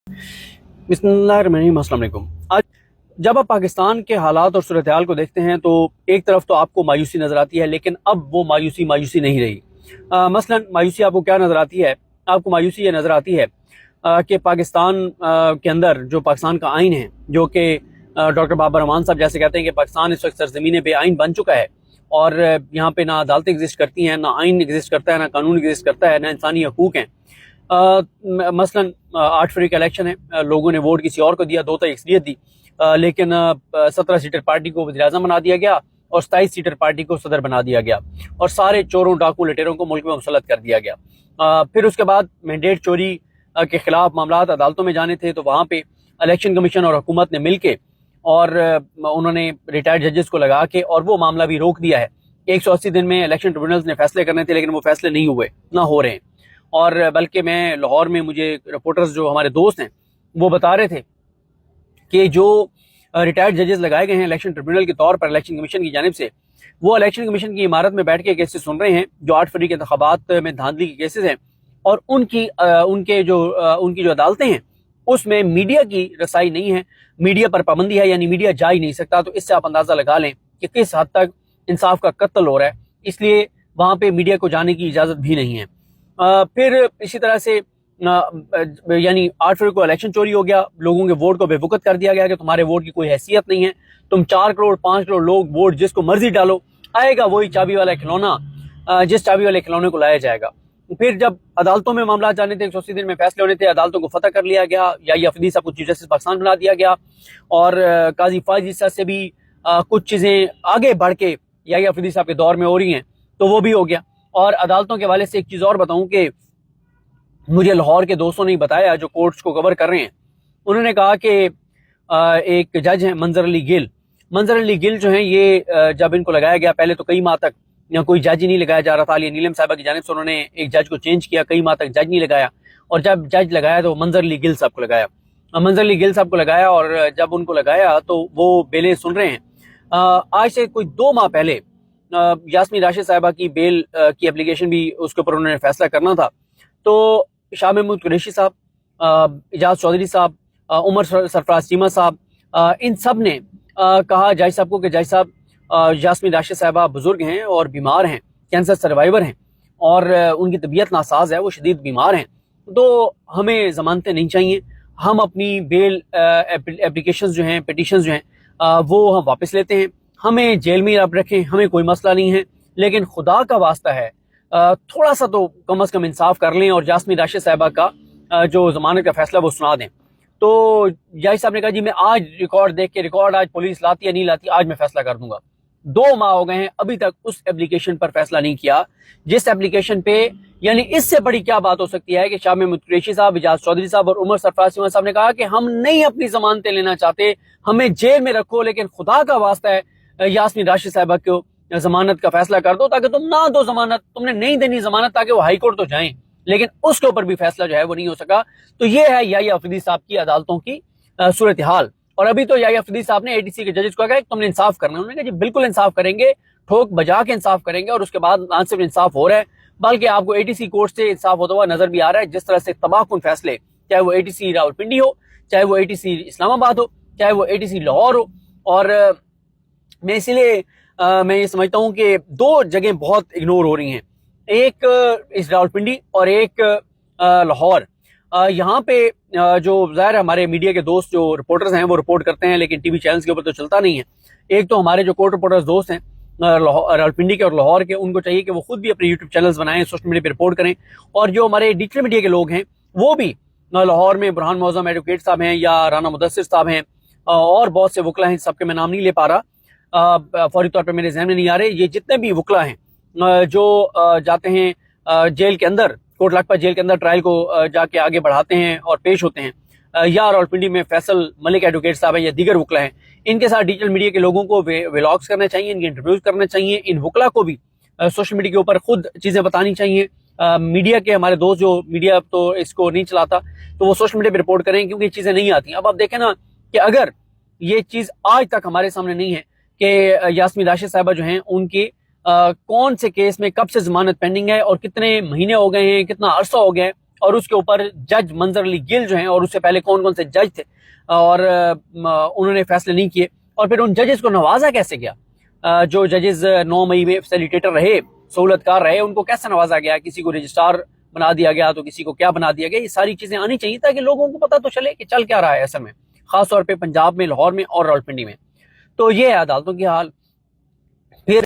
बिस्मिल्लाहिर्रहमानिर्रहीम। अस्सलाम वालेकुम। आज जब आप पाकिस्तान के हालात और सूरत हाल को देखते हैं तो एक तरफ तो आपको मायूसी नज़र आती है, लेकिन अब वो मायूसी नहीं रही। मसलन मायूसी आपको क्या नज़र आती है? आपको मायूसी ये नज़र आती है कि पाकिस्तान के अंदर जो पाकिस्तान का आइन है, जो कि डॉक्टर बाबर रहमान साहब जैसे कहते हैं कि पाकिस्तान इस वक्त सरजमीन पे आइन बन चुका है और यहाँ पे ना अदालतें एग्जिस्ट करती हैं, ना आइन एग्जिस्ट करता है, ना कानून एग्जिस्ट करता है, ना इंसानी हकूक़ हैं। मसलन 8 फरवरी का इलेक्शन है, लोगों ने वोट किसी और को दिया, 2 तक अक्सरियत दी, लेकिन 17 सीटर पार्टी को वज़ीर-ए-आज़म बना दिया गया और 27 सीटर पार्टी को सदर बना दिया गया और सारे चोरों डाकू लटेरों को मुल्क में मुसल्लत कर दिया गया। फिर उसके बाद मैंडेट चोरी के खिलाफ मामलात अदालतों में जाने थे तो वहाँ पे इलेक्शन कमीशन और हुकूमत ने मिल के और उन्होंने रिटायर्ड जजेस को लगा के और वो मामला भी रोक दिया है। 180 दिन में इलेक्शन ट्रिब्यूनल्स ने फैसले करने थे, लेकिन वो फैसले नहीं हुए, ना हो रहे हैं। और बल्कि मैं लाहौर में, मुझे रिपोर्टर्स जो हमारे दोस्त हैं वो बता रहे थे कि जो रिटायर्ड जजेस लगाए गए हैं इलेक्शन ट्रिब्यूनल के तौर पर इलेक्शन कमीशन की जानिब से, वो इलेक्शन कमीशन की इमारत में बैठ के केसेस सुन रहे हैं जो 8 फरवरी के इंतखाबात में धांधली के केसेस हैं और उनकी जो अदालतें हैं उसमें मीडिया की रसाई नहीं है, मीडिया पर पाबंदी है, यानी मीडिया जा ही नहीं सकता। तो इससे आप अंदाज़ा लगा लें कि किस हद तक इंसाफ का कत्ल हो रहा है, इसलिए वहाँ पे मीडिया को जाने की इजाज़त भी नहीं है। फिर इसी तरह से यानी 8 फरवरी को इलेक्शन चोरी हो गया, लोगों के वोट को बेवकूफ़ कर दिया गया कि तुम्हारे वोट की कोई हैसियत नहीं है, तुम 4 करोड़ 5 करोड़ लोग वोट जिसको मर्जी डालो, आएगा वही चाबी वाला खिलौना, जिस चाबी वाले खिलौने को लाया जाएगा। फिर जब अदालतों में मामला जाने थे, 180 दिन में फैसले होने थे, अदालतों को फतह कर लिया गया, या अफरीदी साहब को चीफ जस्टिस पाकिस्तान बना दिया गया और काजी फायज ईसा से भी कुछ चीज़ें आगे बढ़ के या अफरीदी साहब के दौर में हो रही हैं, तो वो भी हो गया। और अदालतों के हवाले से एक चीज़ और बताऊं कि मुझे लाहौर के दोस्तों ने बताया जो कोर्ट्स को कवर कर रहे हैं, उन्होंने कहा कि एक जज हैं मंजर अली गिल जो हैं, ये जब इनको लगाया गया, पहले तो कई माह तक या कोई जज ही नहीं लगाया जा रहा था, नीलम साहिबा की जानिब से उन्होंने एक जज को चेंज किया, कई माह तक जज नहीं लगाया और जब जज लगाया तो मंजर अली गिल साहब को लगाया और जब उनको लगाया तो वो बेलें सुन रहे हैं। आज से कोई 2 माह पहले यास्मीन राशिद साहिबा की बेल की एप्लीकेशन भी, उसके ऊपर उन्होंने फैसला करना था, तो शाह महमूद कुरैशी साहब, एजाज चौधरी साहब, उमर सरफराज चीमा साहब, इन सब ने कहा जज साहब को कि जज साहब, यास्मीन राशिद साहिबा बुजुर्ग हैं और बीमार हैं, कैंसर सर्वाइवर हैं और उनकी तबीयत नासाज है, वो शदीद बीमार हैं, तो हमें ज़मानतें नहीं चाहिए, हम अपनी बेल एप्लीकेशंस जो हैं, पिटीशंस जो हैं वो हम वापस लेते हैं, हमें जेल में अब रखें, हमें कोई मसला नहीं है, लेकिन खुदा का वास्ता है थोड़ा सा तो कम से कम इंसाफ कर लें और यास्मीन राशिद साहिबा का जो ज़मानत का फैसला वो सुना दें। तो जज साहब ने कहा जी मैं आज रिकॉर्ड देख के, रिकॉर्ड आज पुलिस लाती या नहीं लाती, आज मैं फैसला कर दूंगा। 2 माह हो गए हैं, अभी तक उस एप्लीकेशन पर फैसला नहीं किया जिस एप्लीकेशन पे, यानी इससे बड़ी क्या बात हो सकती है कि शाह महमूद कुरैशी साहब, एजाज चौधरी साहब और उमर सरफराज चीमा साहब ने कहा कि हम नहीं अपनी जमानतें लेना चाहते, हमें जेल में रखो, लेकिन खुदा का वास्ता है यास्मीन राशिद साहिबा को जमानत का फैसला कर दो, ताकि तुम ना दो जमानत, तुमने नहीं देनी जमानत ताकि वो हाई कोर्ट तो जाएं, लेकिन उसके ऊपर भी फैसला जो है वो नहीं हो सका। तो ये है याहिया अफरीदी साहब की अदालतों की सूरत हाल। और अभी तो याहिया अफरीदी साहब ने एडीसी के जजेस को कहा कि तुमने इंसाफ करना है, उन्होंने कहा जी बिल्कुल इंसाफ करेंगे, ठोक बजा के इंसाफ करेंगे। और उसके बाद ना सिर्फ इंसाफ हो रहा है बल्कि आपको एटीसी कोर्ट से इंसाफ होता हुआ नजर भी आ रहा है। जिस तरह से तबाहकुन फैसले, चाहे वो एटीसी रावलपिंडी हो, चाहे वो एटीसी इस्लामाबाद हो, चाहे वो एटीसी लाहौर हो, और मैं इसीलिए मैं ये समझता हूँ कि 2 जगह बहुत इग्नोर हो रही हैं, एक इस रावलपिंडी और एक लाहौर। यहाँ पे जो ज़ाहिर हमारे मीडिया के दोस्त जो रिपोर्टर्स हैं वो रिपोर्ट करते हैं, लेकिन टीवी चैनल्स के ऊपर तो चलता नहीं है। एक तो हमारे जो कोर्ट रिपोर्टर्स दोस्त हैं रावलपिंडी के और लाहौर के, उनको चाहिए कि वो खुद भी अपने यूट्यूब चैनल्स बनाएं, सोशल मीडिया पर रिपोर्ट करें। और जो हमारे डिजिटल मीडिया के लोग हैं वो भी, लाहौर में बुरहान मौज़म एडवोकेट साहब हैं या राना मुदस्सिर साहब हैं और बहुत से वकला हैं, सबके मैं नाम नहीं ले पा रहा, फौरी तौर पे मेरे जहन में नहीं आ रहे। ये जितने भी वकला हैं जो जाते हैं जेल के अंदर, कोट लखपत जेल के अंदर ट्रायल को जाके आगे बढ़ाते हैं और पेश होते हैं, या रावलपिंडी में फैसल मलिक एडवोकेट साहब है या दीगर वकला हैं, इनके साथ डिजिटल मीडिया के लोगों को व्लॉग्स करने चाहिए, इनके इंटरव्यूज करने चाहिए। इन वकला को भी सोशल मीडिया के ऊपर खुद चीज़ें बतानी चाहिए। मीडिया के हमारे दोस्त, जो मीडिया तो इसको नहीं चलाता, तो वो सोशल मीडिया पर रिपोर्ट करें, क्योंकि ये चीज़ें नहीं आती। अब आप देखें ना कि अगर ये चीज़ आज तक हमारे सामने नहीं है कि यास्मीन राशिद साहिबा जो हैं उनकी कौन से केस में कब से जमानत पेंडिंग है और कितने महीने हो गए हैं, कितना अरसा हो गया है, اور اس کے اوپر جج منظر علی گل جو ہیں، اور اس سے پہلے کون کون سے جج تھے، اور انہوں نے فیصلے نہیں کیے، اور پھر ان ججز کو نوازا کیسے گیا؟ جو ججز 9 مئی میں فیسیلیٹیٹر رہے، سہولت کار رہے، ان کو کیسے نوازا گیا؟ کسی کو رجسٹرار بنا دیا گیا تو کسی کو کیا بنا دیا گیا؟ یہ ساری چیزیں آنی چاہیے تاکہ لوگوں کو پتہ تو چلے کہ چل کیا رہا ہے اصل میں، خاص طور پہ پنجاب میں، لاہور میں اور راولپنڈی میں۔ تو یہ ہے عدالتوں کی حال۔